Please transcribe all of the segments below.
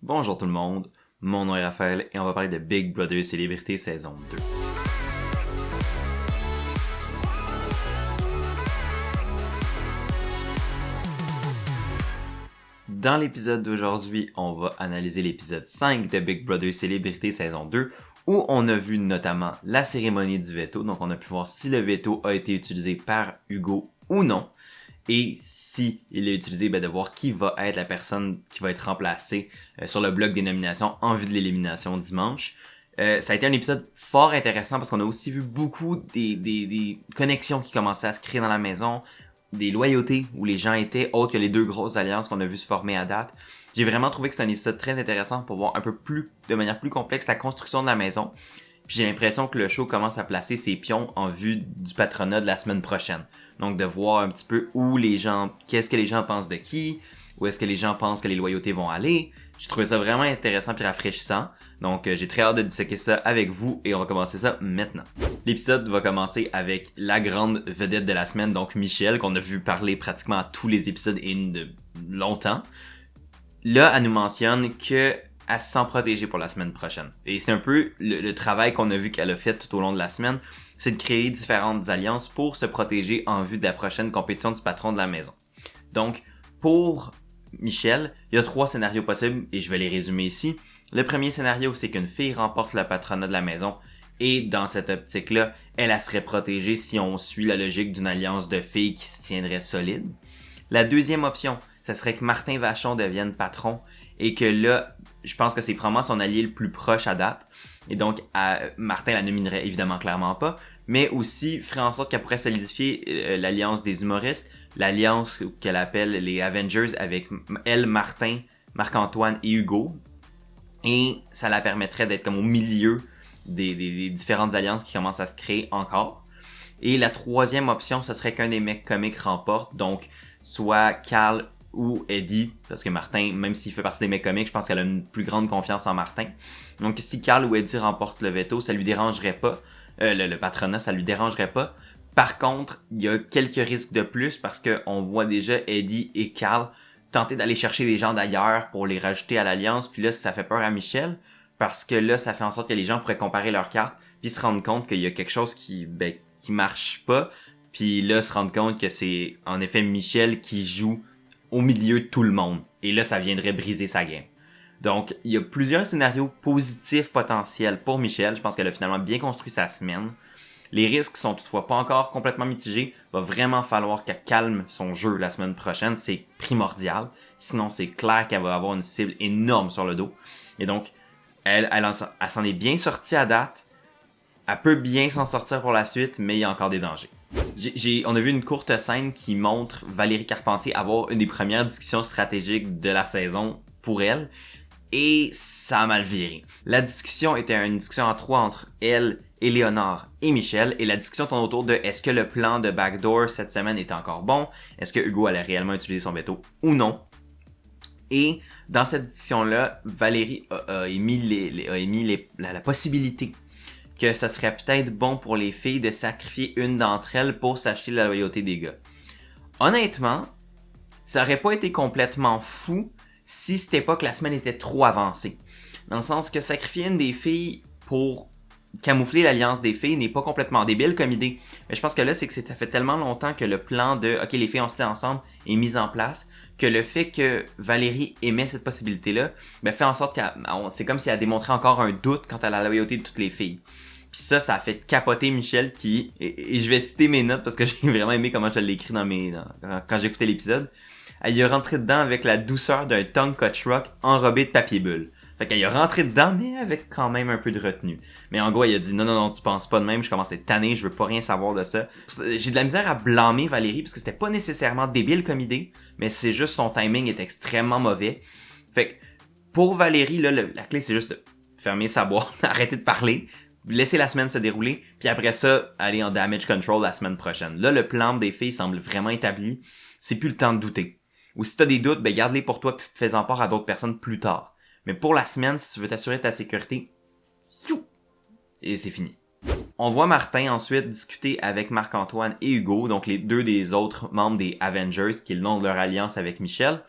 Bonjour tout le monde, mon nom est Raphaël et on va parler de Big Brother Célébrité saison 2. Dans l'épisode d'aujourd'hui, on va analyser l'épisode 5 de Big Brother Célébrité saison 2 où on a vu notamment la cérémonie du veto, donc on a pu voir si le veto a été utilisé par Hugo ou non. Et si il est utilisé, de voir qui va être la personne qui va être remplacée sur le bloc des nominations en vue de l'élimination dimanche. Ça a été un épisode fort intéressant parce qu'on a aussi vu beaucoup des connexions qui commençaient à se créer dans la maison, des loyautés où les gens étaient, autres que les deux grosses alliances qu'on a vu se former à date. J'ai vraiment trouvé que c'est un épisode très intéressant pour voir un peu plus, de manière plus complexe, la construction de la maison. Puis j'ai l'impression que le show commence à placer ses pions en vue du patronat de la semaine prochaine. Donc de voir un petit peu où les gens, qu'est-ce que les gens pensent de qui, où est-ce que les gens pensent que les loyautés vont aller. J'ai trouvé ça vraiment intéressant puis rafraîchissant. Donc j'ai très hâte de disséquer ça avec vous et on va commencer ça maintenant. L'épisode va commencer avec la grande vedette de la semaine, donc Michel, qu'on a vu parler pratiquement à tous les épisodes et de longtemps. Là, elle nous mentionne que elle se sent protégée pour la semaine prochaine. Et c'est un peu le travail qu'on a vu qu'elle a fait tout au long de la semaine, c'est de créer différentes alliances pour se protéger en vue de la prochaine compétition du patron de la maison. Donc, pour Michel, il y a 3 scénarios possibles et je vais les résumer ici. Le premier scénario, c'est qu'une fille remporte le patronat de la maison et dans cette optique-là, elle serait protégée si on suit la logique d'une alliance de filles qui se tiendrait solide. La deuxième option, ça serait que Martin Vachon devienne patron et que là, je pense que c'est probablement son allié le plus proche à date. Et donc, Martin la nominerait évidemment clairement pas, mais aussi ferait en sorte qu'elle pourrait solidifier l'alliance des humoristes, l'alliance qu'elle appelle les Avengers avec elle, Martin, Marc-Antoine et Hugo. Et ça la permettrait d'être comme au milieu des différentes alliances qui commencent à se créer encore. Et la troisième option, ce serait qu'un des mecs comiques remporte, donc soit Carl ou Eddie, parce que Martin, même s'il fait partie des mecs comiques, je pense qu'elle a une plus grande confiance en Martin. Donc si Carl ou Eddie remportent le veto, ça lui dérangerait pas. Le patronat, ça lui dérangerait pas. Par contre, il y a quelques risques de plus parce qu'on voit déjà Eddie et Carl tenter d'aller chercher des gens d'ailleurs pour les rajouter à l'alliance. Puis là, ça fait peur à Michel parce que là, ça fait en sorte que les gens pourraient comparer leurs cartes puis se rendre compte qu'il y a quelque chose qui marche pas. Puis là, se rendre compte que c'est en effet Michel qui joue au milieu de tout le monde. Et là, ça viendrait briser sa game. Donc, il y a plusieurs scénarios positifs potentiels pour Michel. Je pense qu'elle a finalement bien construit sa semaine. Les risques sont toutefois pas encore complètement mitigés. Il va vraiment falloir qu'elle calme son jeu la semaine prochaine. C'est primordial. Sinon, c'est clair qu'elle va avoir une cible énorme sur le dos. Et donc, elle s'en est bien sortie à date. Elle peut bien s'en sortir pour la suite, mais il y a encore des dangers. On a vu une courte scène qui montre Valérie Carpentier avoir une des premières discussions stratégiques de la saison pour elle. Et ça a mal viré. La discussion était une discussion en 3 entre elle, Éléonore et Michel. Et la discussion tourne autour de est-ce que le plan de backdoor cette semaine est encore bon? Est-ce que Hugo allait réellement utiliser son veto ou non? Et dans cette discussion-là, Valérie a émis la possibilité que ça serait peut-être bon pour les filles de sacrifier une d'entre elles pour s'acheter la loyauté des gars. Honnêtement, ça aurait pas été complètement fou si c'était pas que la semaine était trop avancée. Dans le sens que sacrifier une des filles pour camoufler l'alliance des filles n'est pas complètement débile comme idée. Mais je pense que là, c'est que ça fait tellement longtemps que le plan de « Ok, les filles on se tient ensemble » est mis en place, que le fait que Valérie émet cette possibilité-là, fait en sorte que c'est comme si elle démontrait encore un doute quant à la loyauté de toutes les filles. Puis ça a fait capoter Michel qui, et je vais citer mes notes parce que j'ai vraiment aimé comment je l'ai écrit quand j'écoutais l'épisode. Elle y a rentré dedans avec la douceur d'un tongue cut rock enrobé de papier bulle. Fait qu'elle y a rentré dedans, mais avec quand même un peu de retenue. Mais en gros, elle a dit non, tu penses pas de même, je commence à être tanné, je veux pas rien savoir de ça. J'ai de la misère à blâmer Valérie parce que c'était pas nécessairement débile comme idée, mais c'est juste son timing est extrêmement mauvais. Fait que pour Valérie, là, la clé c'est juste de fermer sa boîte, arrêter de parler, laisser la semaine se dérouler, puis après ça, aller en damage control la semaine prochaine. Là, le plan des filles semble vraiment établi, c'est plus le temps de douter. Ou si t'as des doutes, garde-les pour toi puis fais-en part à d'autres personnes plus tard. Mais pour la semaine, si tu veux t'assurer de ta sécurité, et c'est fini. On voit Martin ensuite discuter avec Marc-Antoine et Hugo, donc les deux des autres membres des Avengers, qui est le nom de leur alliance avec Michel.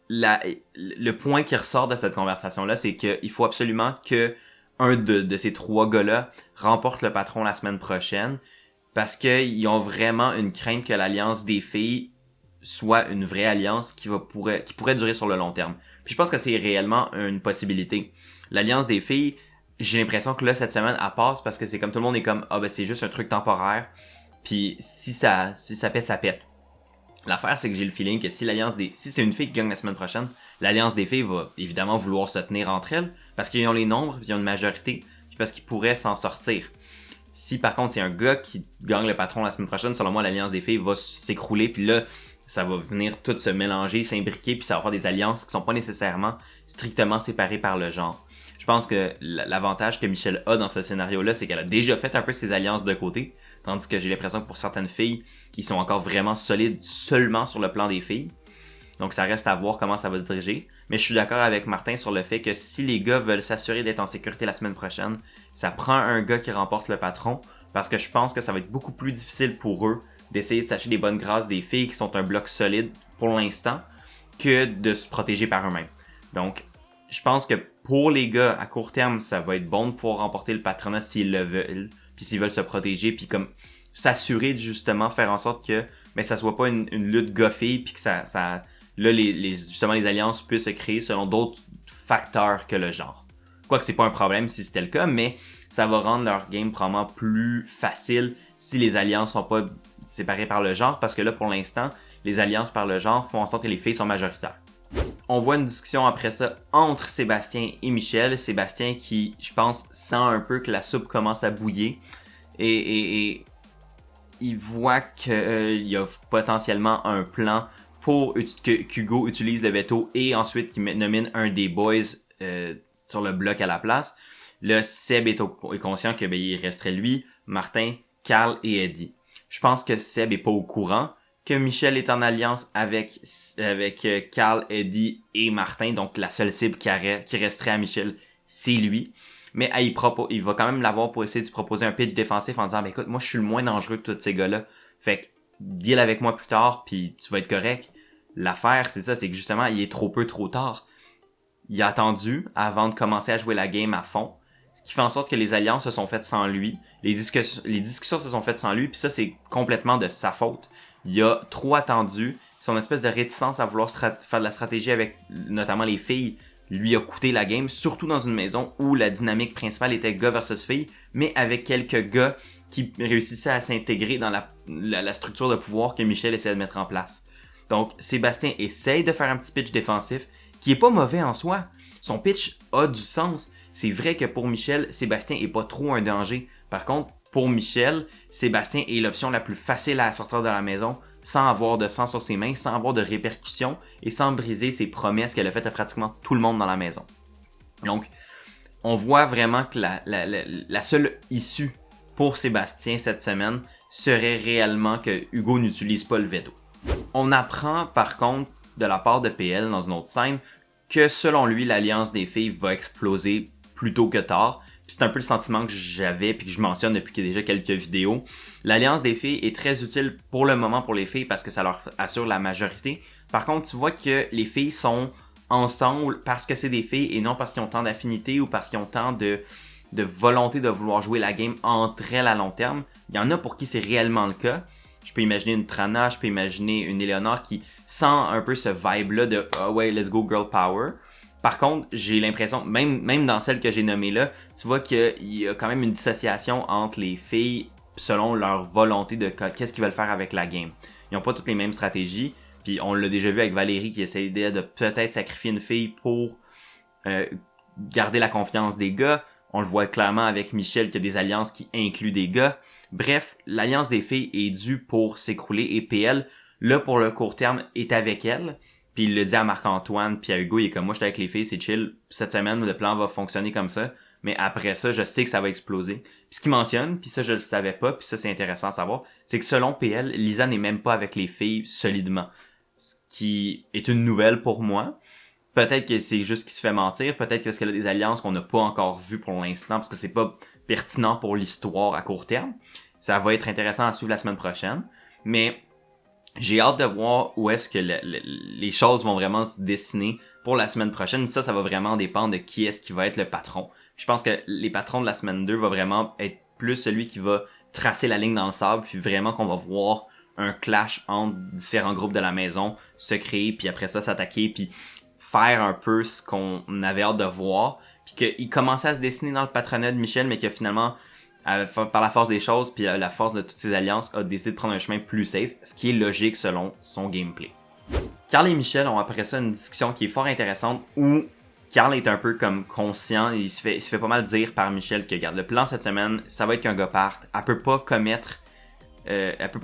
le point qui ressort de cette conversation-là, c'est qu'il faut absolument que un de ces 3 gars-là remporte le patron la semaine prochaine, parce qu'ils ont vraiment une crainte que l'alliance des filles soit une vraie alliance qui pourrait durer sur le long terme. Puis je pense que c'est réellement une possibilité. L'alliance des filles, j'ai l'impression que là, cette semaine, elle passe parce que c'est comme tout le monde est comme, ah ben c'est juste un truc temporaire, puis si ça pète, ça pète. L'affaire, c'est que j'ai le feeling que si c'est une fille qui gagne la semaine prochaine, l'alliance des filles va évidemment vouloir se tenir entre elles, parce qu'ils ont les nombres, puis ils ont une majorité, puis parce qu'ils pourraient s'en sortir. Si par contre c'est un gars qui gagne le patron la semaine prochaine, selon moi l'alliance des filles va s'écrouler, puis là ça va venir tout se mélanger, s'imbriquer, puis ça va avoir des alliances qui sont pas nécessairement strictement séparées par le genre. Je pense que l'avantage que Michelle a dans ce scénario-là, c'est qu'elle a déjà fait un peu ses alliances de côté, tandis que j'ai l'impression que pour certaines filles, ils sont encore vraiment solides seulement sur le plan des filles. Donc ça reste à voir comment ça va se diriger. Mais je suis d'accord avec Martin sur le fait que si les gars veulent s'assurer d'être en sécurité la semaine prochaine, ça prend un gars qui remporte le patron, parce que je pense que ça va être beaucoup plus difficile pour eux d'essayer de s'acheter des bonnes grâces des filles qui sont un bloc solide pour l'instant, que de se protéger par eux-mêmes. Donc, je pense que pour les gars, à court terme, ça va être bon de pouvoir remporter le patronat s'ils le veulent, puis s'ils veulent se protéger, puis comme s'assurer de justement faire en sorte que ça soit pas une lutte gars-filles, puis que là, justement, les alliances puissent se créer selon d'autres facteurs que le genre. Quoique c'est pas un problème si c'était le cas, mais ça va rendre leur game probablement plus facile si les alliances sont pas séparées par le genre, parce que là, pour l'instant, les alliances par le genre font en sorte que les filles sont majoritaires. On voit une discussion après ça entre Sébastien et Michel. Sébastien qui, je pense, sent un peu que la soupe commence à bouillir et il voit qu'il y a potentiellement un plan pour qu'Hugo utilise le veto et ensuite qu'il nomine un des boys sur le bloc à la place. Là, Seb est conscient que il resterait lui, Martin, Carl et Eddie. Je pense que Seb est pas au courant que Michel est en alliance avec Carl, Eddie et Martin, donc la seule cible qui resterait à Michel, c'est lui. Mais il va quand même l'avoir pour essayer de proposer un pitch défensif en disant ben écoute, moi je suis le moins dangereux que tous ces gars-là. Fait que deal avec moi plus tard, puis tu vas être correct. L'affaire, c'est ça, c'est que justement, il est trop peu trop tard. Il a attendu avant de commencer à jouer la game à fond. Ce qui fait en sorte que les alliances se sont faites sans lui. Les discussions se sont faites sans lui, puis ça, c'est complètement de sa faute. Il a trop attendu. Son espèce de réticence à vouloir faire de la stratégie avec notamment les filles lui a coûté la game, surtout dans une maison où la dynamique principale était gars versus filles, mais avec quelques gars qui réussissaient à s'intégrer dans la structure de pouvoir que Michel essayait de mettre en place. Donc, Sébastien essaye de faire un petit pitch défensif qui est pas mauvais en soi. Son pitch a du sens. C'est vrai que pour Michel, Sébastien est pas trop un danger. Par contre, pour Michel, Sébastien est l'option la plus facile à sortir de la maison sans avoir de sang sur ses mains, sans avoir de répercussions et sans briser ses promesses qu'elle a faites à pratiquement tout le monde dans la maison. Donc, on voit vraiment que la seule issue pour Sébastien cette semaine serait réellement que Hugo n'utilise pas le veto. On apprend par contre de la part de PL dans une autre scène que selon lui, l'alliance des filles va exploser plus tôt que tard. Puis c'est un peu le sentiment que j'avais puis que je mentionne depuis qu'il y a déjà quelques vidéos. L'alliance des filles est très utile pour le moment pour les filles parce que ça leur assure la majorité. Par contre, tu vois que les filles sont ensemble parce que c'est des filles et non parce qu'ils ont tant d'affinité ou parce qu'ils ont tant de volonté de vouloir jouer la game entre elles à long terme. Il y en a pour qui c'est réellement le cas. Je peux imaginer une Trana, je peux imaginer une Eleanor qui sent un peu ce vibe-là de « Ah ouais, let's go girl power ». Par contre, j'ai l'impression, même dans celle que j'ai nommée là, tu vois qu'il y a quand même une dissociation entre les filles selon leur volonté de qu'est-ce qu'ils veulent faire avec la game. Ils n'ont pas toutes les mêmes stratégies. Puis on l'a déjà vu avec Valérie qui essayait de peut-être sacrifier une fille pour garder la confiance des gars. On le voit clairement avec Michel qu'il y a des alliances qui incluent des gars. Bref, l'alliance des filles est due pour s'écrouler et PL, là pour le court terme, est avec elle. Puis il le dit à Marc-Antoine, puis à Hugo, il est comme moi, j'étais avec les filles, c'est chill. Cette semaine, le plan va fonctionner comme ça. Mais après ça, je sais que ça va exploser. Puis ce qu'il mentionne, puis ça je le savais pas, puis ça c'est intéressant à savoir, c'est que selon PL, Lisa n'est même pas avec les filles solidement. Ce qui est une nouvelle pour moi. Peut-être que c'est juste qu'il se fait mentir, peut-être parce qu'elle a des alliances qu'on n'a pas encore vues pour l'instant, parce que c'est pas pertinent pour l'histoire à court terme. Ça va être intéressant à suivre la semaine prochaine. Mais J'ai hâte de voir où est-ce que les choses vont vraiment se dessiner pour la semaine prochaine. Ça va vraiment dépendre de qui est-ce qui va être le patron. Je pense que les patrons de la semaine 2 va vraiment être plus celui qui va tracer la ligne dans le sable, puis vraiment qu'on va voir un clash entre différents groupes de la maison se créer, puis après ça s'attaquer, puis faire un peu ce qu'on avait hâte de voir, puis qu'il commençait à se dessiner dans le patronat de Michel, mais que finalement, par la force des choses, puis la force de toutes ses alliances, a décidé de prendre un chemin plus safe, ce qui est logique selon son gameplay. Carl et Michel ont après ça une discussion qui est fort intéressante où Carl est un peu comme conscient, il se fait pas mal dire par Michel que regarde, le plan cette semaine, ça va être qu'un gars parte, elle peut pas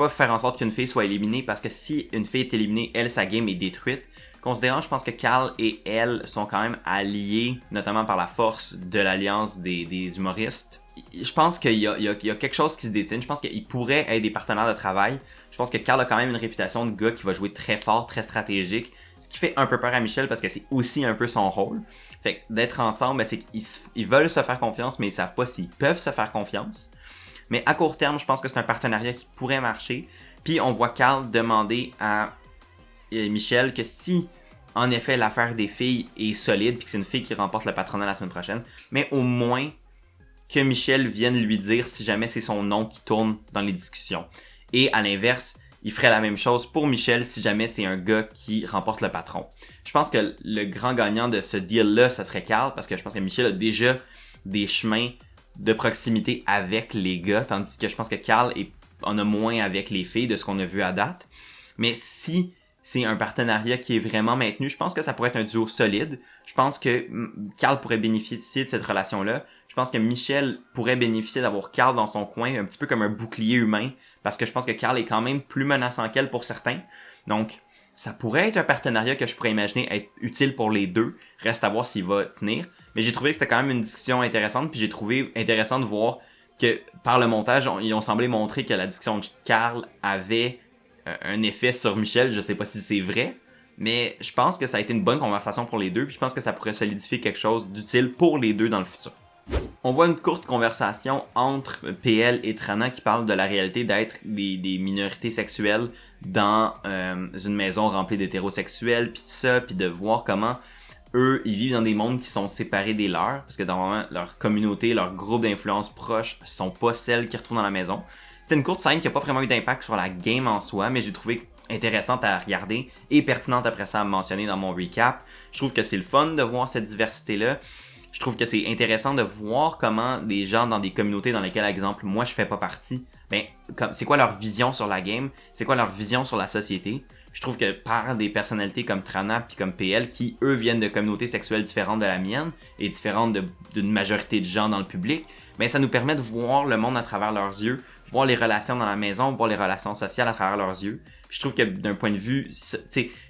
faire en sorte qu'une fille soit éliminée parce que si une fille est éliminée, elle, sa game est détruite. Considérant, je pense que Carl et elle sont quand même alliés, notamment par la force de l'alliance des humoristes. Je pense qu'il y a quelque chose qui se dessine. Je pense qu'ils pourraient être des partenaires de travail. Je pense que Carl a quand même une réputation de gars qui va jouer très fort, très stratégique. Ce qui fait un peu peur à Michel parce que c'est aussi un peu son rôle. Fait que d'être ensemble, ben, c'est qu'ils veulent se faire confiance, mais ils savent pas s'ils peuvent se faire confiance. Mais à court terme, je pense que c'est un partenariat qui pourrait marcher. Puis on voit Carl demander à Michel que si en effet l'affaire des filles est solide puis que c'est une fille qui remporte le patronat la semaine prochaine, mais au moins que Michel vienne lui dire si jamais c'est son nom qui tourne dans les discussions. Et à l'inverse, il ferait la même chose pour Michel si jamais c'est un gars qui remporte le patron. Je pense que le grand gagnant de ce deal-là, ça serait Carl, parce que je pense que Michel a déjà des chemins de proximité avec les gars, tandis que je pense que Carl en a moins avec les filles de ce qu'on a vu à date. Mais si c'est un partenariat qui est vraiment maintenu, je pense que ça pourrait être un duo solide. Je pense que Carl pourrait bénéficier de cette relation-là. Je pense que Michel pourrait bénéficier d'avoir Carl dans son coin, un petit peu comme un bouclier humain, parce que je pense que Carl est quand même plus menaçant qu'elle pour certains. Donc, ça pourrait être un partenariat que je pourrais imaginer être utile pour les deux. Reste à voir s'il va tenir. Mais j'ai trouvé que c'était quand même une discussion intéressante, puis j'ai trouvé intéressant de voir que par le montage, ils ont semblé montrer que la discussion de Carl avait un effet sur Michel. Je sais pas si c'est vrai, mais je pense que ça a été une bonne conversation pour les deux, puis je pense que ça pourrait solidifier quelque chose d'utile pour les deux dans le futur. On voit une courte conversation entre PL et Trana qui parlent de la réalité d'être des minorités sexuelles dans une maison remplie d'hétérosexuels, puis tout ça, puis de voir comment eux, ils vivent dans des mondes qui sont séparés des leurs, parce que normalement, leur communauté, leur groupe d'influence proche sont pas celles qu'ils retrouvent dans la maison. C'était une courte scène qui a pas vraiment eu d'impact sur la game en soi, mais j'ai trouvé intéressante à regarder et pertinente après ça à mentionner dans mon recap. Je trouve que c'est le fun de voir cette diversité-là. Je trouve que c'est intéressant de voir comment des gens dans des communautés dans lesquelles, par exemple, moi je fais pas partie, ben, c'est quoi leur vision sur la game, c'est quoi leur vision sur la société. Je trouve que par des personnalités comme Trana puis comme PL, qui eux viennent de communautés sexuelles différentes de la mienne et différentes d'une majorité de gens dans le public, ben ça nous permet de voir le monde à travers leurs yeux, voir les relations dans la maison, voir les relations sociales à travers leurs yeux. Puis je trouve que d'un point de vue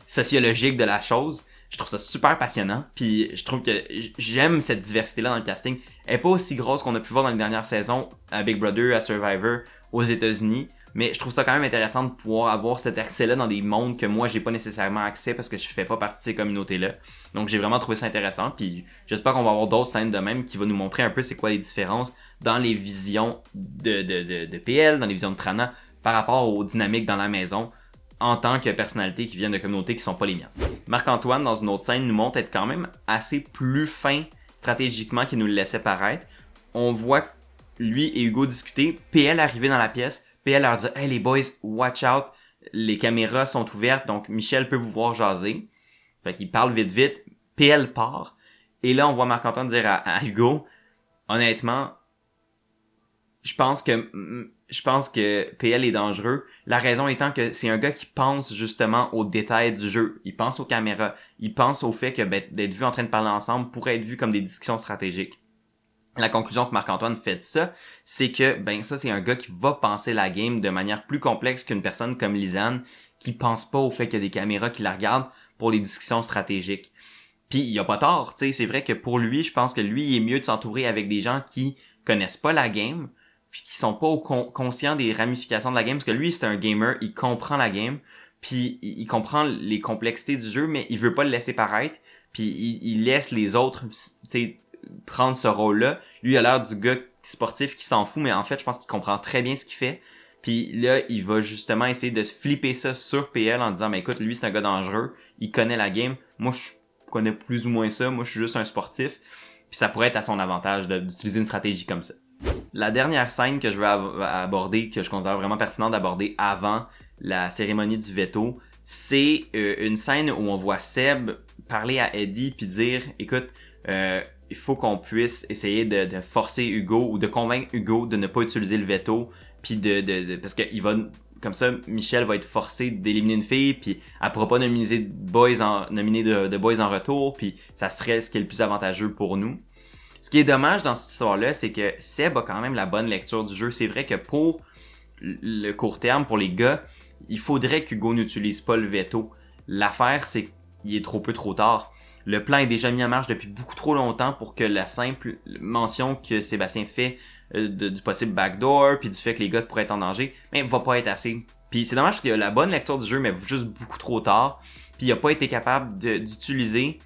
sociologique de la chose, je trouve ça super passionnant, puis je trouve que j'aime cette diversité-là dans le casting. Elle est pas aussi grosse qu'on a pu voir dans les dernières saisons à Big Brother, à Survivor, aux États-Unis, mais je trouve ça quand même intéressant de pouvoir avoir cet accès-là dans des mondes que moi j'ai pas nécessairement accès parce que je fais pas partie de ces communautés-là. Donc j'ai vraiment trouvé ça intéressant, puis j'espère qu'on va avoir d'autres scènes de même qui vont nous montrer un peu c'est quoi les différences dans les visions de PL, dans les visions de Trana, par rapport aux dynamiques dans la maison, en tant que personnalités qui viennent de communautés qui sont pas les miennes. Marc-Antoine, dans une autre scène, nous montre être quand même assez plus fin stratégiquement qu'il nous le laissait paraître. On voit lui et Hugo discuter, PL arriver dans la pièce, PL leur dit « Hey les boys, watch out, les caméras sont ouvertes, donc Michel peut vous voir jaser. » Fait qu'il parle vite, PL part, et là on voit Marc-Antoine dire à Hugo « Honnêtement, je pense que PL est dangereux. La raison étant que c'est un gars qui pense justement aux détails du jeu. Il pense aux caméras. Il pense au fait que d'être vu en train de parler ensemble pourrait être vu comme des discussions stratégiques. » La conclusion que Marc-Antoine fait de ça, c'est que ça c'est un gars qui va penser la game de manière plus complexe qu'une personne comme Lisanne qui pense pas au fait qu'il y a des caméras qui la regardent pour les discussions stratégiques. Puis il a pas tort, tu sais, c'est vrai que pour lui, je pense que lui il est mieux de s'entourer avec des gens qui connaissent pas la game, puis qui sont pas conscients des ramifications de la game, parce que lui c'est un gamer, il comprend la game, puis il comprend les complexités du jeu, mais il veut pas le laisser paraître, puis il laisse les autres, tu sais, prendre ce rôle-là. Lui, il a l'air du gars sportif qui s'en fout, mais en fait, je pense qu'il comprend très bien ce qu'il fait. Puis là, il va justement essayer de flipper ça sur PL en disant, mais écoute, lui, c'est un gars dangereux, il connaît la game. Moi, je connais plus ou moins ça. Moi, je suis juste un sportif. Puis ça pourrait être à son avantage d'utiliser une stratégie comme ça. La dernière scène que je veux aborder, que je considère vraiment pertinente d'aborder avant la cérémonie du veto, c'est une scène où on voit Seb parler à Eddie puis dire, écoute, il faut qu'on puisse essayer de forcer Hugo ou de convaincre Hugo de ne pas utiliser le veto. Puis parce que il va, comme ça, Michelle va être forcée d'éliminer une fille, puis elle pourra pas nominer de boys en retour, puis ça serait ce qui est le plus avantageux pour nous. Ce qui est dommage dans cette histoire-là, c'est que Seb a quand même la bonne lecture du jeu. C'est vrai que pour le court terme, pour les gars, il faudrait qu'Hugo n'utilise pas le veto. L'affaire, c'est qu'il est trop peu trop tard. Le plan est déjà mis en marche depuis beaucoup trop longtemps pour que la simple mention que Sébastien fait du possible backdoor, puis du fait que les gars pourraient être en danger, mais va pas être assez. Puis c'est dommage parce qu'il a la bonne lecture du jeu, mais juste beaucoup trop tard. Puis il a pas été capable d'utiliser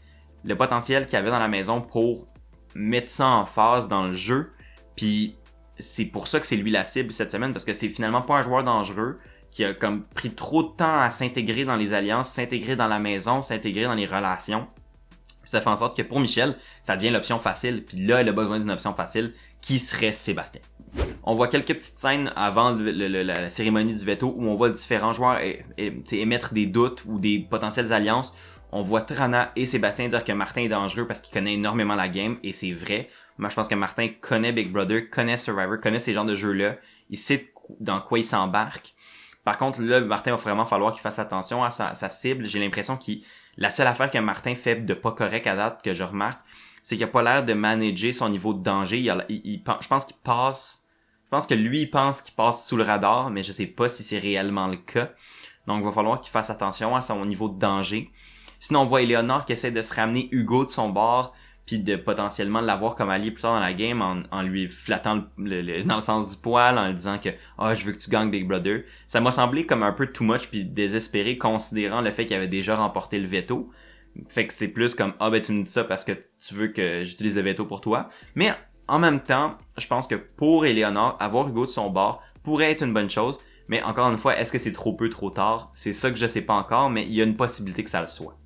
le potentiel qu'il avait dans la maison pour mettre ça en phase dans le jeu. Puis c'est pour ça que c'est lui la cible cette semaine, parce que c'est finalement pas un joueur dangereux qui a comme pris trop de temps à s'intégrer dans les alliances, s'intégrer dans la maison, s'intégrer dans les relations. Puis ça fait en sorte que pour Michelle, ça devient l'option facile. Puis là, elle a besoin d'une option facile qui serait Sébastien. On voit quelques petites scènes avant la cérémonie du veto où on voit différents joueurs émettre des doutes ou des potentielles alliances. On voit Trana et Sébastien dire que Martin est dangereux parce qu'il connaît énormément la game, et c'est vrai. Moi, je pense que Martin connaît Big Brother, connaît Survivor, connaît ces genres de jeux-là. Il sait dans quoi il s'embarque. Par contre, là, Martin va vraiment falloir qu'il fasse attention à sa cible. J'ai l'impression la seule affaire que Martin fait de pas correct à date, que je remarque, c'est qu'il a pas l'air de manager son niveau de danger. Je pense que lui, il pense qu'il passe sous le radar, mais je sais pas si c'est réellement le cas. Donc, il va falloir qu'il fasse attention à son niveau de danger. Sinon, on voit Eleanor qui essaie de se ramener Hugo de son bord, puis de potentiellement l'avoir comme allié plus tard dans la game en lui flattant dans le sens du poil, en lui disant que « Ah, je veux que tu gagnes Big Brother ». Ça m'a semblé comme un peu too much puis désespéré, considérant le fait qu'il avait déjà remporté le veto. Fait que c'est plus comme « Ah, ben tu me dis ça parce que tu veux que j'utilise le veto pour toi ». Mais en même temps, je pense que pour Eleanor, avoir Hugo de son bord pourrait être une bonne chose. Mais encore une fois, est-ce que c'est trop peu, trop tard? C'est ça que je sais pas encore, mais il y a une possibilité que ça le soit.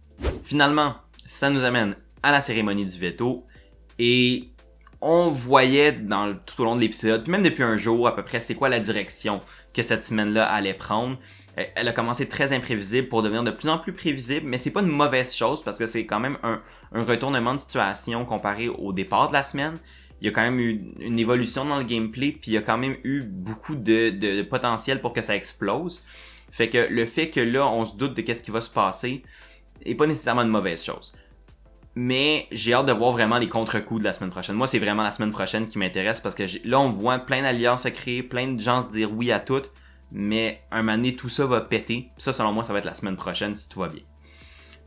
Finalement, ça nous amène à la cérémonie du veto, et on voyait tout au long de l'épisode, puis même depuis un jour à peu près, c'est quoi la direction que cette semaine-là allait prendre. Elle a commencé très imprévisible pour devenir de plus en plus prévisible, mais c'est pas une mauvaise chose parce que c'est quand même un retournement de situation comparé au départ de la semaine. Il y a quand même eu une évolution dans le gameplay, puis il y a quand même eu beaucoup de potentiel pour que ça explose. Fait que le fait que là, on se doute de qu'est-ce qui va se passer est pas nécessairement une mauvaise chose. Mais j'ai hâte de voir vraiment les contre-coups de la semaine prochaine. Moi, c'est vraiment la semaine prochaine qui m'intéresse parce que là, on voit plein d'alliances se créer, plein de gens se dire oui à toutes, mais un moment donné, tout ça va péter. Ça, selon moi, ça va être la semaine prochaine si tout va bien.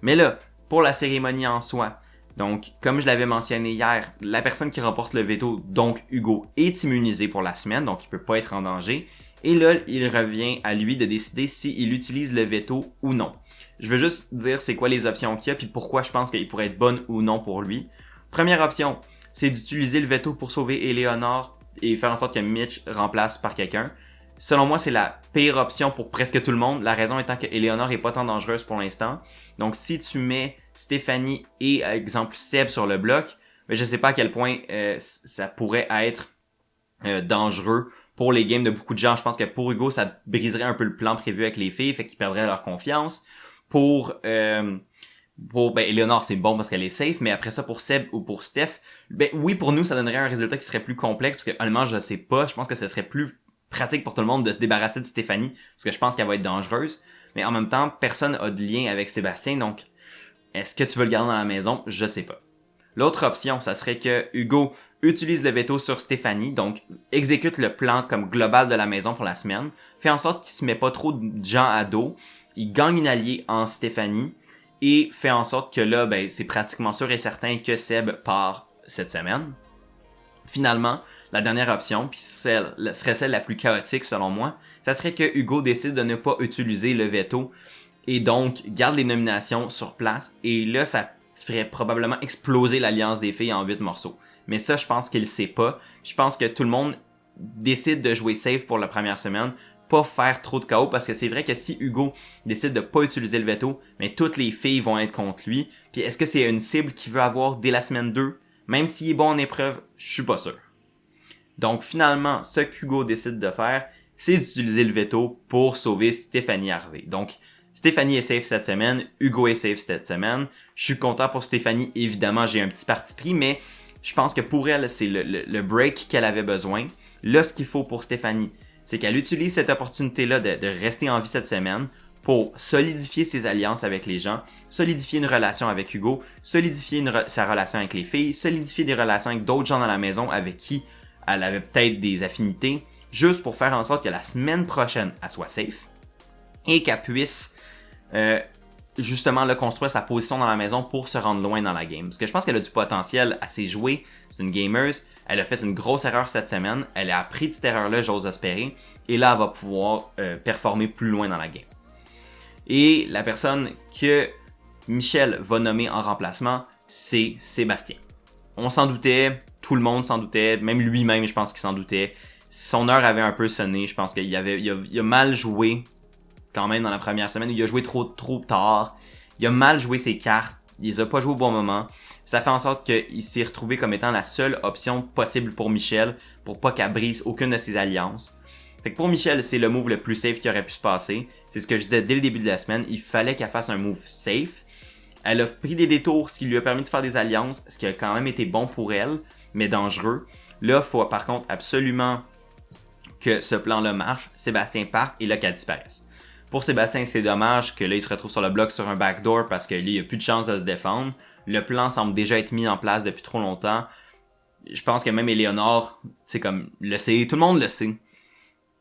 Mais là, pour la cérémonie en soi, donc, comme je l'avais mentionné hier, la personne qui remporte le veto, donc Hugo, est immunisé pour la semaine, donc il peut pas être en danger. Et là, il revient à lui de décider s'il utilise le veto ou non. Je veux juste dire c'est quoi les options qu'il y a puis pourquoi je pense qu'il pourrait être bonne ou non pour lui. Première option, c'est d'utiliser le veto pour sauver Eleanor et faire en sorte que Mitch remplace par quelqu'un. Selon moi, c'est la pire option pour presque tout le monde, la raison étant que Eleanor est pas tant dangereuse pour l'instant. Donc si tu mets Stéphanie et, exemple, Seb sur le bloc, mais je sais pas à quel point ça pourrait être dangereux pour les games de beaucoup de gens. Je pense que pour Hugo, ça briserait un peu le plan prévu avec les filles, fait qu'ils perdraient leur confiance. Pour Eleanor, c'est bon parce qu'elle est safe, mais après ça, pour Seb ou pour Steph, oui, pour nous, ça donnerait un résultat qui serait plus complexe, parce que honnêtement, je sais pas, je pense que ce serait plus pratique pour tout le monde de se débarrasser de Stéphanie, parce que je pense qu'elle va être dangereuse, mais en même temps, personne a de lien avec Sébastien, donc est-ce que tu veux le garder dans la maison? Je sais pas. L'autre option, ça serait que Hugo utilise le veto sur Stéphanie, donc exécute le plan comme global de la maison pour la semaine, fait en sorte qu'il se met pas trop de gens à dos, il gagne une alliée en Stéphanie, et fait en sorte que là, c'est pratiquement sûr et certain que Seb part cette semaine. Finalement, la dernière option, puis serait celle la plus chaotique selon moi, ça serait que Hugo décide de ne pas utiliser le veto, et donc garde les nominations sur place, et là, ça ferait probablement exploser l'alliance des filles en 8 morceaux. Mais ça, je pense qu'il sait pas. Je pense que tout le monde décide de jouer safe pour la première semaine pas faire trop de chaos parce que c'est vrai que si Hugo décide de pas utiliser le veto, mais toutes les filles vont être contre lui. Puis est-ce que c'est une cible qu'il veut avoir dès la semaine 2? Même s'il est bon en épreuve, je suis pas sûr. Donc finalement, ce qu'Hugo décide de faire, c'est d'utiliser le veto pour sauver Stéphanie Harvey. Donc Stéphanie est safe cette semaine, Hugo est safe cette semaine. Je suis content pour Stéphanie, évidemment j'ai un petit parti pris, mais je pense que pour elle, c'est le break qu'elle avait besoin. Là, ce qu'il faut pour Stéphanie, c'est qu'elle utilise cette opportunité-là de rester en vie cette semaine pour solidifier ses alliances avec les gens, solidifier une relation avec Hugo, solidifier sa relation avec les filles, solidifier des relations avec d'autres gens dans la maison avec qui elle avait peut-être des affinités, juste pour faire en sorte que la semaine prochaine, elle soit safe et qu'elle puisse justement là, construire sa position dans la maison pour se rendre loin dans la game. Parce que je pense qu'elle a du potentiel assez joué, c'est une gamer, elle a fait une grosse erreur cette semaine, elle a appris de cette erreur-là, j'ose espérer, et là, elle va pouvoir performer plus loin dans la game. Et la personne que Michel va nommer en remplacement, c'est Sébastien. On s'en doutait, tout le monde s'en doutait, même lui-même, je pense qu'il s'en doutait. Son heure avait un peu sonné, je pense qu'il a mal joué quand même dans la première semaine, il a joué trop tard, il a mal joué ses cartes, il les a pas joué au bon moment. Ça fait en sorte qu'il s'est retrouvé comme étant la seule option possible pour Michel, pour pas qu'elle brise aucune de ses alliances. Fait que pour Michel, c'est le move le plus safe qui aurait pu se passer. C'est ce que je disais dès le début de la semaine, il fallait qu'elle fasse un move safe. Elle a pris des détours, ce qui lui a permis de faire des alliances, ce qui a quand même été bon pour elle, mais dangereux. Là, il faut par contre absolument que ce plan-là marche, Sébastien parte et là qu'elle disparaisse. Pour Sébastien, c'est dommage que là, il se retrouve sur le bloc sur un backdoor parce qu'il n'y a plus de chance de se défendre. Le plan semble déjà être mis en place depuis trop longtemps. Je pense que même Éléonore, c'est comme le sait, tout le monde le sait.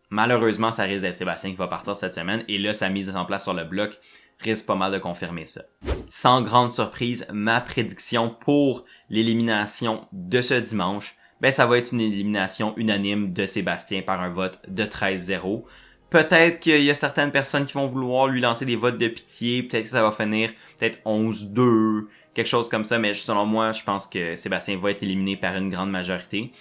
Malheureusement, ça risque d'être Sébastien qui va partir cette semaine et là, sa mise en place sur le bloc risque pas mal de confirmer ça. Sans grande surprise, ma prédiction pour l'élimination de ce dimanche, ça va être une élimination unanime de Sébastien par un vote de 13-0. Peut-être qu'il y a certaines personnes qui vont vouloir lui lancer des votes de pitié, peut-être que ça va finir peut-être 11-2, quelque chose comme ça, mais selon moi, je pense que Sébastien va être éliminé par une grande majorité.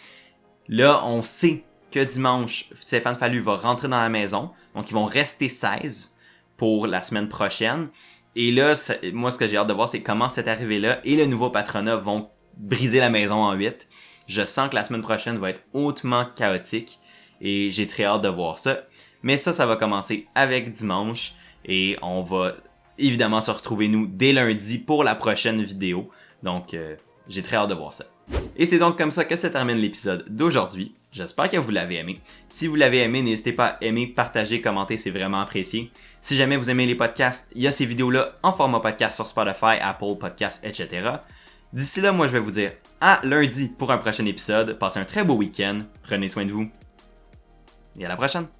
Là, on sait que dimanche, Stéphane Fallu va rentrer dans la maison, donc ils vont rester 16 pour la semaine prochaine. Et là, moi, ce que j'ai hâte de voir, c'est comment cette arrivée-là et le nouveau patronat vont briser la maison en 8. Je sens que la semaine prochaine va être hautement chaotique et j'ai très hâte de voir ça. Mais ça va commencer avec dimanche et on va évidemment se retrouver nous dès lundi pour la prochaine vidéo. Donc, j'ai très hâte de voir ça. Et c'est donc comme ça que se termine l'épisode d'aujourd'hui. J'espère que vous l'avez aimé. Si vous l'avez aimé, n'hésitez pas à aimer, partager, commenter, c'est vraiment apprécié. Si jamais vous aimez les podcasts, il y a ces vidéos-là en format podcast sur Spotify, Apple Podcasts, etc. D'ici là, moi je vais vous dire à lundi pour un prochain épisode. Passez un très beau week-end, prenez soin de vous et à la prochaine!